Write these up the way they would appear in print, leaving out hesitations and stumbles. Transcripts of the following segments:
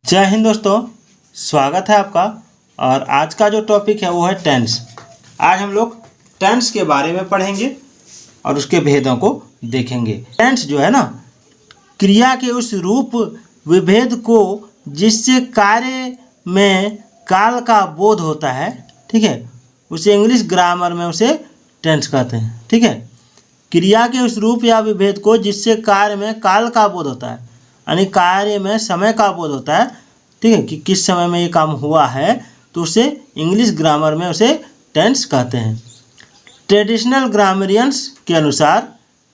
जय हिंद दोस्तों, स्वागत है आपका। और आज का जो टॉपिक है वो है टेंस। आज हम लोग टेंस के बारे में पढ़ेंगे और उसके भेदों को देखेंगे। टेंस जो है ना, क्रिया के उस रूप विभेद को जिससे कार्य में काल का बोध होता है, ठीक है, उसे इंग्लिश ग्रामर में उसे टेंस कहते हैं। ठीक है, क्रिया के उस रूप या विभेद को जिससे कार्य में काल का बोध होता है, यानी कार्य में समय का बोध होता है, ठीक है, कि किस समय में ये काम हुआ है, तो उसे इंग्लिश ग्रामर में उसे टेंस कहते हैं। ट्रेडिशनल ग्रामरियंस के अनुसार,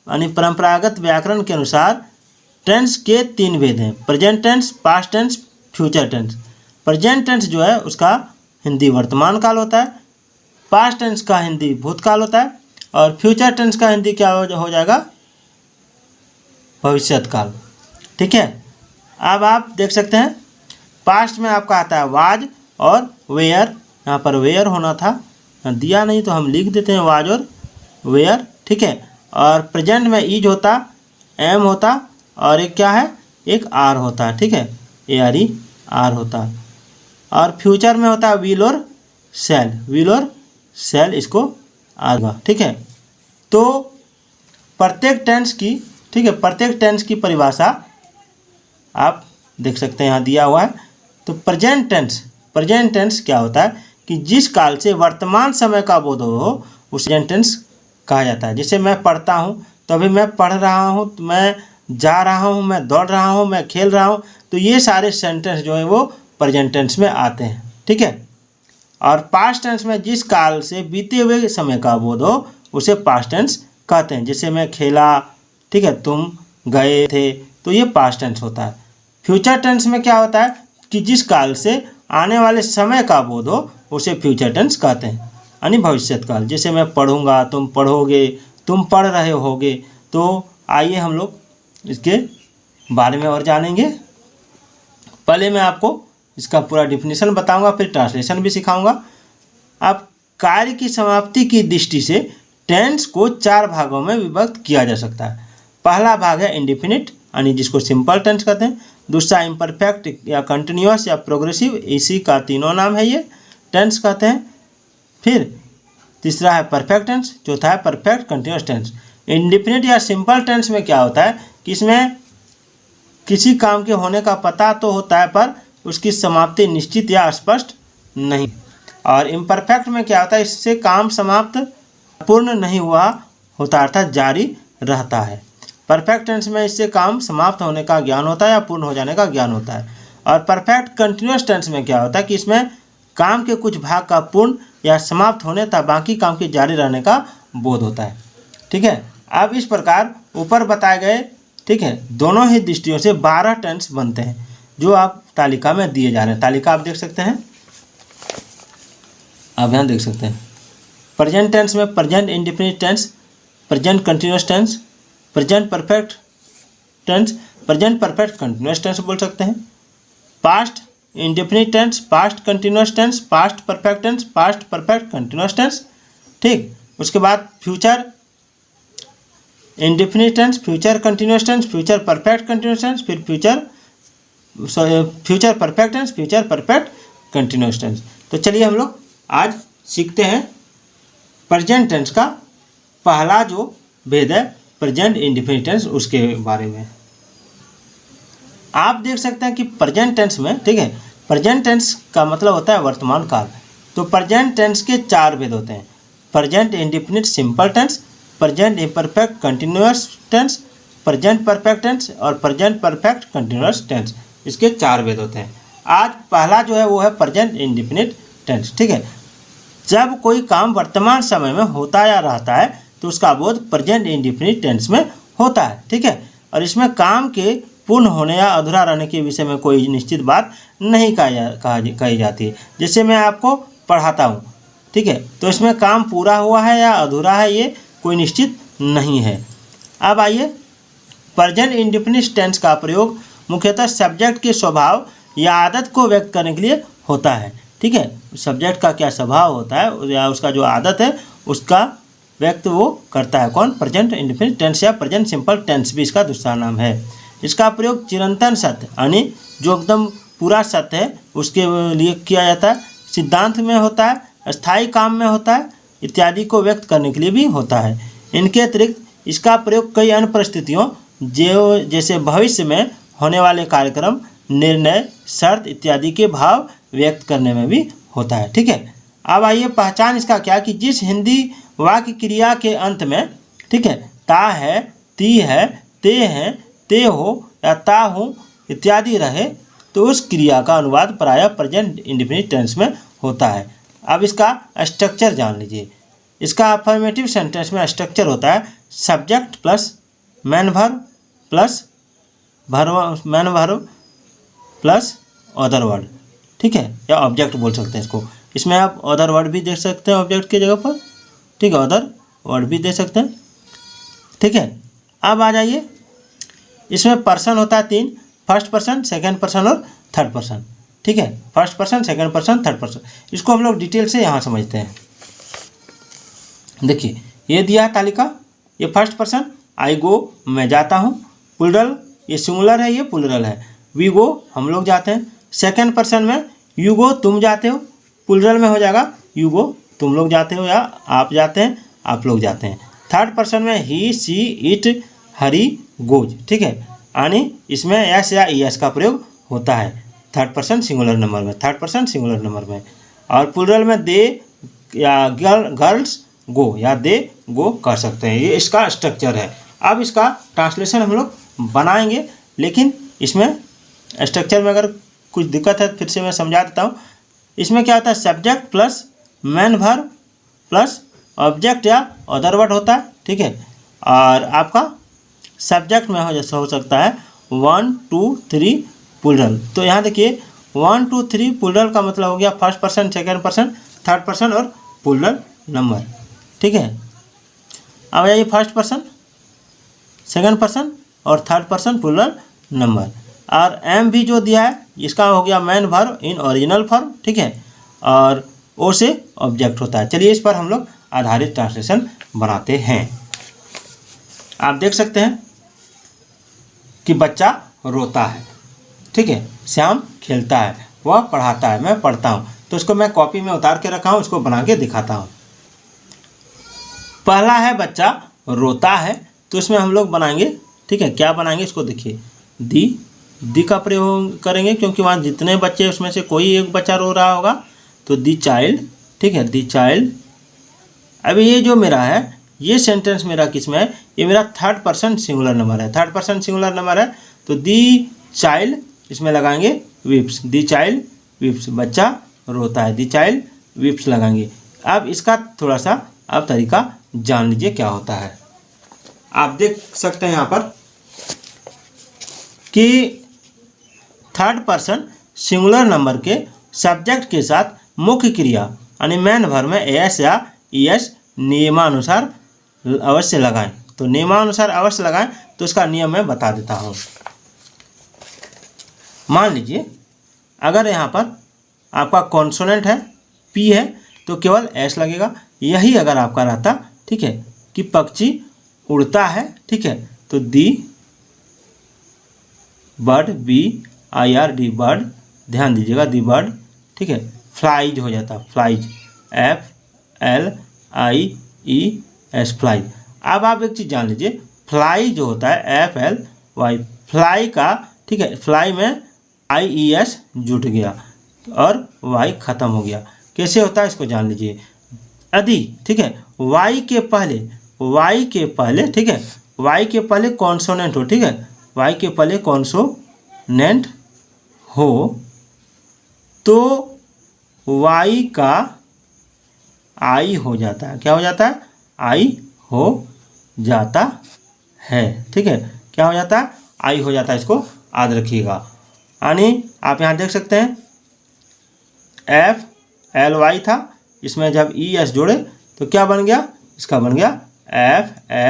यानी परंपरागत व्याकरण के अनुसार, टेंस के 3 भेद हैं: present tense, past tense, future tense. Present tense जो है उसका हिंदी वर्तमान काल होता है, पास्ट टेंस का हिंदी भूतकाल होता है, और फ्यूचर टेंस का हिंदी क्या हो जाएगा, भविष्यत काल। ठीक है, अब आप देख सकते हैं पास्ट में आपका आता है वाज और वेयर। यहाँ पर वेयर होना था, दिया नहीं तो हम लिख देते हैं वाज और वेयर। ठीक है, और प्रेजेंट में इज होता, एम होता, और एक क्या है, एक आर होता है। ठीक है, ए आर ई आर होता है। और फ्यूचर में होता है विल और शैल, विल और शैल इसको आगा। ठीक है, तो प्रत्येक टेंस की, ठीक है, प्रत्येक टेंस की परिभाषा आप देख सकते हैं यहाँ दिया हुआ है। तो प्रेजेंट टेंस क्या होता है कि जिस काल से वर्तमान समय का बोध हो उसे प्रेजेंट टेंस कहा जाता है। जैसे मैं पढ़ता हूँ तो अभी मैं पढ़ रहा हूँ, तो मैं जा रहा हूँ, मैं दौड़ रहा हूँ, मैं खेल रहा हूँ, तो ये सारे सेंटेंस जो है वो प्रेजेंट टेंस में आते हैं। ठीक है, और पास्ट टेंस में जिस काल से बीते हुए समय का बोध हो उसे पास्ट टेंस कहते हैं। जैसे मैं खेला, ठीक है, तुम गए थे, तो ये पास्ट टेंस होता है। फ्यूचर टेंस में क्या होता है कि जिस काल से आने वाले समय का बोध हो उसे फ्यूचर टेंस कहते हैं, यानी भविष्यत काल। जैसे मैं पढ़ूंगा, तुम पढ़ोगे, तुम पढ़ रहे होगे। तो आइए हम लोग इसके बारे में और जानेंगे। पहले मैं आपको इसका पूरा डिफिनीशन बताऊंगा, फिर ट्रांसलेशन भी सिखाऊंगा। अब कार्य की समाप्ति की दृष्टि से टेंस को 4 भागों में विभक्त किया जा सकता है। पहला भाग है इंडेफिनिट, यानी जिसको सिंपल टेंस कहते हैं। दूसरा इम्परफेक्ट या कंटिन्यूअस या प्रोग्रेसिव, इसी का तीनों नाम है, ये टेंस कहते हैं। फिर तीसरा है परफेक्ट टेंस, चौथा है परफेक्ट कंटिन्यूअस टेंस। इंडेफिनिट या सिंपल टेंस में क्या होता है कि इसमें किसी काम के होने का पता तो होता है पर उसकी समाप्ति निश्चित या स्पष्ट नहीं। और इम्परफेक्ट में क्या होता है, इससे काम समाप्त पूर्ण नहीं हुआ होता, अर्थात जारी रहता है। परफेक्ट टेंस में इससे काम समाप्त होने का ज्ञान होता है या पूर्ण हो जाने का ज्ञान होता है। और परफेक्ट कंटिन्यूअस टेंस में क्या होता है कि इसमें काम के कुछ भाग का पूर्ण या समाप्त होने तक बाकी काम के जारी रहने का बोध होता है। ठीक है, अब इस प्रकार ऊपर बताए गए, ठीक है, दोनों ही दृष्टियों से 12 टेंस बनते हैं जो आप तालिका में दिए जा रहे हैं। तालिका आप देख सकते हैं, आप यहाँ देख सकते हैं। प्रेजेंट टेंस में present indefinite tense, present continuous tense, present perfect tense, present perfect continuous tense बोल सकते हैं। Past indefinite tense, past continuous tense, past perfect tense, past perfect continuous tense. ठीक, उसके बाद future indefinite tense, future continuous tense, future perfect continuous tense, फिर future perfect tense, future perfect continuous tense. तो चलिए हम लोग आज सीखते हैं प्रेजेंट टेंस का पहला जो भेद है, प्रेजेंट इंडेफिनिट टेंस, उसके बारे में। आप देख सकते हैं कि प्रेजेंट टेंस में, ठीक है, प्रेजेंट टेंस का मतलब होता है वर्तमान काल। तो प्रेजेंट टेंस के 4 भेद होते हैं: present indefinite simple tense, present imperfect continuous tense, present perfect tense और प्रेजेंट परफेक्ट कंटिन्यूअस टेंस। इसके 4 भेद होते हैं। आज पहला जो है वो है प्रेजेंट इंडेफिनिट टेंस। ठीक है, जब कोई काम वर्तमान समय में होता या रहता है तो उसका बोध प्रेजेंट इंडेफिनिट टेंस में होता है। ठीक है, और इसमें काम के पूर्ण होने या अधूरा रहने के विषय में कोई निश्चित बात नहीं कही जाती है। जैसे मैं आपको पढ़ाता हूँ, ठीक है, तो इसमें काम पूरा हुआ है या अधूरा है ये कोई निश्चित नहीं है। अब आइए, प्रेजेंट इंडेफिनिट टेंस का प्रयोग मुख्यतः सब्जेक्ट के स्वभाव या आदत को व्यक्त करने के लिए होता है। ठीक है, सब्जेक्ट का क्या स्वभाव होता है या उसका जो आदत है उसका व्यक्त वो करता है। कौन? प्रेजेंट इंडेफिनिट टेंस या प्रेजेंट सिंपल टेंस भी इसका दूसरा नाम है। इसका प्रयोग चिरंतन सत्य, यानी जो एकदम पूरा सत्य है उसके लिए किया जाता है, सिद्धांत में होता है, स्थायी काम में होता है इत्यादि को व्यक्त करने के लिए भी होता है। इनके अतिरिक्त इसका प्रयोग कई अन्य परिस्थितियों जो जैसे भविष्य में होने वाले कार्यक्रम, निर्णय, शर्त इत्यादि के भाव व्यक्त करने में भी होता है। ठीक है, अब आइए पहचान इसका क्या कि जिस हिंदी वाक्य क्रिया के अंत में, ठीक है, ता है, ती है, ते हैं, ते हो या ता हो इत्यादि रहे तो उस क्रिया का अनुवाद प्रायः प्रेजेंट इंडेफिनिट टेंस में होता है। अब इसका स्ट्रक्चर जान लीजिए। इसका अफर्मेटिव सेंटेंस में स्ट्रक्चर होता है subject plus man verb plus man verb plus other word, ठीक है, या ऑब्जेक्ट बोल सकते हैं इसको। इसमें आप अदर वर्ड भी दे सकते हैं ऑब्जेक्ट की जगह पर, ठीक है, अदर वर्ड भी दे सकते हैं। ठीक है, अब आ जाइए, इसमें पर्सन होता है 3, फर्स्ट पर्सन, सेकंड पर्सन और थर्ड पर्सन। ठीक है, first person, second person, third person, इसको हम लोग डिटेल से यहाँ समझते हैं। देखिए ये दिया है तालिका, ये फर्स्ट पर्सन आई गो मैं जाता हूँ, प्लूरल ये सिंगुलर है, ये प्लूरल है, वी गो हम लोग जाते हैं। सेकंड पर्सन में यू गो तुम जाते हो, प्लूरल में हो जाएगा यू गो तुम लोग जाते हो या आप जाते हैं, आप लोग जाते हैं। थर्ड पर्सन में ही, सी, इट, हरी, गोज, ठीक है, यानी इसमें एस या ई एस का प्रयोग होता है थर्ड पर्सन सिंगुलर नंबर में, थर्ड पर्सन सिंगुलर नंबर में। और प्लूरल में दे या गर्ल्स गो या दे गो कर सकते हैं। ये इसका स्ट्रक्चर है। अब इसका ट्रांसलेशन हम लोग बनाएंगे, लेकिन इसमें स्ट्रक्चर में अगर कुछ दिक्कत है फिर से मैं समझा देता हूँ। इसमें क्या होता है, subject plus man verb plus object या अदर वर्ड होता है, ठीक है। और आपका सब्जेक्ट में हो सकता है 1, 2, 3 प्लूरल। तो यहाँ देखिए 1, 2, 3 प्लूरल का मतलब हो गया first person, second person, third person और प्लूरल नंबर, ठीक है। अब आइए फर्स्ट पर्सन, सेकंड पर्सन और थर्ड पर्सन प्लूरल नंबर। और एम भी जो दिया है इसका हो गया man verb in original form, ठीक है, और ओ से ऑब्जेक्ट होता है। चलिए इस पर हम लोग आधारित ट्रांसलेशन बनाते हैं। आप देख सकते हैं कि बच्चा रोता है, ठीक है, श्याम खेलता है, वह पढ़ाता है, मैं पढ़ता हूँ। तो इसको मैं कॉपी में उतार के रखा हूँ, इसको बना के दिखाता हूँ। पहला है बच्चा रोता है, तो इसमें हम लोग बनाएंगे, ठीक है, क्या बनाएंगे इसको देखिए, दी का प्रयोग करेंगे क्योंकि वहाँ जितने बच्चे उसमें से कोई एक बच्चा रो रहा होगा, तो दी चाइल्ड, ठीक है, दी चाइल्ड। अभी ये जो मेरा है ये सेंटेंस मेरा किस में है, ये मेरा थर्ड पर्सन सिंगुलर नंबर है, थर्ड पर्सन सिंगुलर नंबर है। तो दी चाइल्ड इसमें लगाएंगे विप्स, दी चाइल्ड विप्स, बच्चा रोता है, दी चाइल्ड विप्स लगाएंगे। अब इसका थोड़ा सा अब तरीका जान लीजिए क्या होता है। आप देख सकते हैं यहाँ पर कि थर्ड पर्सन सिंगुलर नंबर के सब्जेक्ट के साथ मुख्य क्रिया यानी मैन वर्ब में एस या ई एस नियमानुसार अवश्य लगाएं। तो नियमानुसार अवश्य लगाएं, तो इसका नियम मैं बता देता हूँ। मान लीजिए अगर यहाँ पर आपका कॉन्सोनेंट है पी है तो केवल एस लगेगा। यही अगर आपका रहता, ठीक है, कि पक्षी उड़ता है, ठीक है, तो दी बर्ड, BIRD बर्ड, ध्यान दीजिएगा दी बर्ड, ठीक है, फ्लाइज हो जाता, फ्लाइज, FLIES फ्लाइज। अब आप एक चीज़ जान लीजिए, फ्लाई जो होता है FLY फ्लाई का, ठीक है, फ्लाई में IES जुट गया और Y खत्म हो गया। कैसे होता है इसको जान लीजिए। यदि, ठीक है, Y के पहले, ठीक है, Y के पहले कॉन्सोनेंट हो, ठीक है, Y के पहले कॉन्सोनेंट हो तो Y का I हो जाता है। क्या हो जाता है? I हो जाता है, ठीक है, क्या हो जाता है? I हो जाता है। इसको याद रखिएगा। यानी आप यहाँ देख सकते हैं FLY था, इसमें जब ES जोड़े तो क्या बन गया? इसका बन गया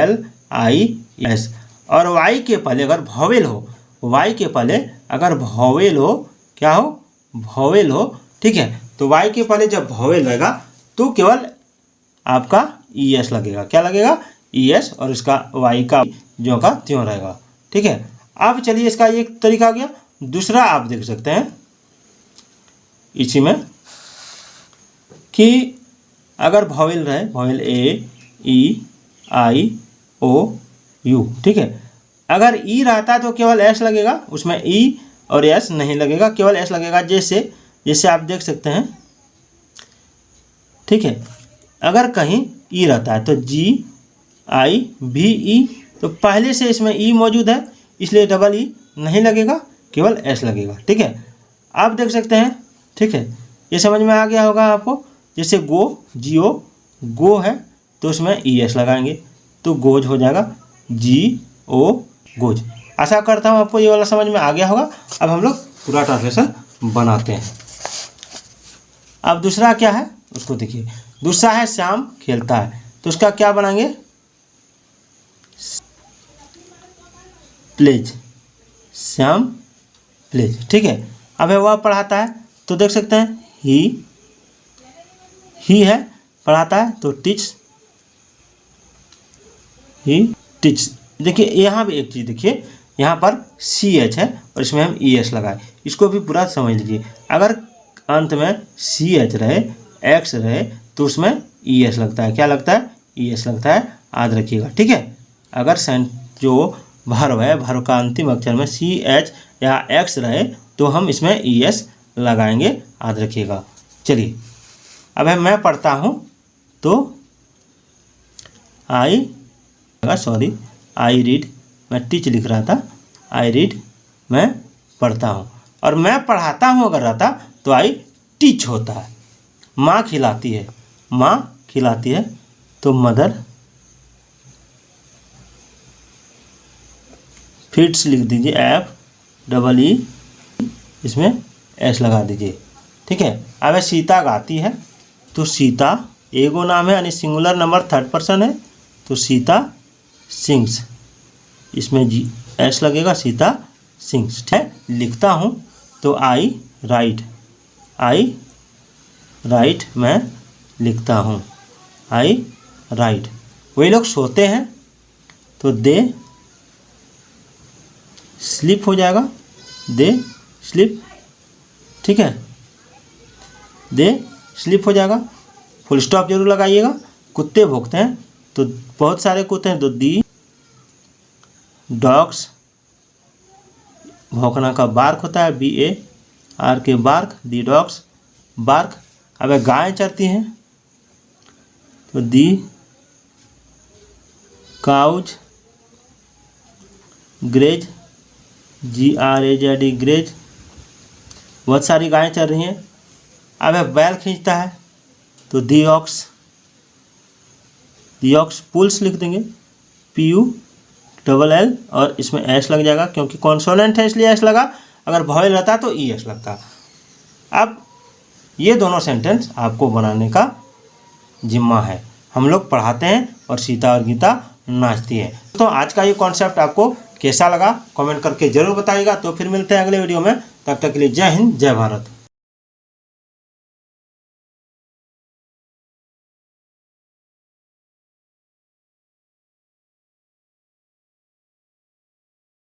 FLIES। और Y के पहले अगर वॉवेल हो, Y के पहले अगर वॉवेल हो, क्या हो? वॉवेल हो, ठीक है, तो Y के पहले जब वॉवेल रहेगा तो केवल आपका ES लगेगा। क्या लगेगा? ES, और इसका Y का जो का त्यों रहेगा, ठीक है। अब चलिए इसका एक तरीका हो गया। दूसरा आप देख सकते हैं, इसी में कि अगर वॉवेल रहे, vowel A, E, I, O, you, ठीक है। अगर ई रहता तो केवल एस लगेगा, उसमें ई और एस नहीं लगेगा, केवल एस लगेगा। जैसे आप देख सकते हैं, ठीक है। अगर कहीं ई रहता है तो जी, आई, भी, ई, तो पहले से इसमें ई मौजूद है, इसलिए डबल ई नहीं लगेगा, केवल एस लगेगा, ठीक है। आप देख सकते हैं, ठीक है, ये समझ में आ गया होगा आपको। जैसे गो, जियो, गो है तो उसमें ई एस लगाएंगे तो गोज हो जाएगा, जी ओ, गोज। आशा करता हूँ आपको ये वाला समझ में आ गया होगा। अब हम लोग पूरा ट्रांसलेशन बनाते हैं। अब दूसरा क्या है उसको देखिए। दूसरा है श्याम खेलता है, तो उसका क्या बनाएंगे, प्लेज, श्याम प्लेज, ठीक है। अब है वह पढ़ाता है, तो देख सकते हैं ही है, पढ़ाता है तो टीच, ही टीच। देखिए यहाँ भी एक चीज़ देखिए, यहाँ पर सी एच है और इसमें हम ई एस लगाए, इसको भी पूरा समझ लीजिए। अगर अंत में सी एच रहे, एक्स रहे, तो उसमें ई एस लगता है। क्या लगता है, ई एस लगता है, याद रखिएगा, ठीक है। अगर जो वर्ब है, वर्ब का अंतिम अक्षर में सी एच या एक्स रहे तो हम इसमें ई एस लगाएंगे, याद रखिएगा। चलिए अब है मैं पढ़ता हूँ, तो आई रीड, मैं टीच लिख रहा था, आई रीड, मैं पढ़ता हूँ। और मैं पढ़ाता हूँ अगर रहता तो आई टीच होता है। माँ खिलाती है, तो मदर फीड्स लिख दीजिए, एफ डबल ई, इसमें एस लगा दीजिए, ठीक है। अब सीता गाती है, तो सीता एगो नाम है यानी सिंगुलर नंबर, थर्ड पर्सन है, तो सीता सिंग्स, इसमें जी एस लगेगा, सीता सिंग्स, ठीक है। लिखता हूँ तो आई राइट, मैं लिखता हूँ, आई राइट। वही लोग सोते हैं तो दे स्लीप हो जाएगा, दे स्लीप, ठीक है, दे स्लीप हो जाएगा। फुल स्टॉप जरूर लगाइएगा। कुत्ते भौंकते हैं, तो बहुत सारे कुत्ते हैं, तो दी डॉग्स, भौंकना का बार्क होता है, BARK के बार्क, दी डॉग्स बार्क। अब गाय चरती हैं, तो दी काउज ग्रेज, GRAZD ग्रेज। बहुत सारी गायें चल रही हैं। अब बैल खींचता है, तो दी ऑक्स पुल्स लिख देंगे, PULL, और इसमें एस लग जाएगा क्योंकि कॉन्सोनेंट है इसलिए एस लगा, अगर वॉवेल रहता तो ई एस लगता। अब ये दोनों सेंटेंस आपको बनाने का जिम्मा है। हम लोग पढ़ाते हैं और सीता और गीता नाचती है। तो आज का ये कॉन्सेप्ट आपको कैसा लगा कमेंट करके ज़रूर बताइएगा। तो फिर मिलते हैं अगले वीडियो में, तब तक के लिए जय हिंद, जय भारत।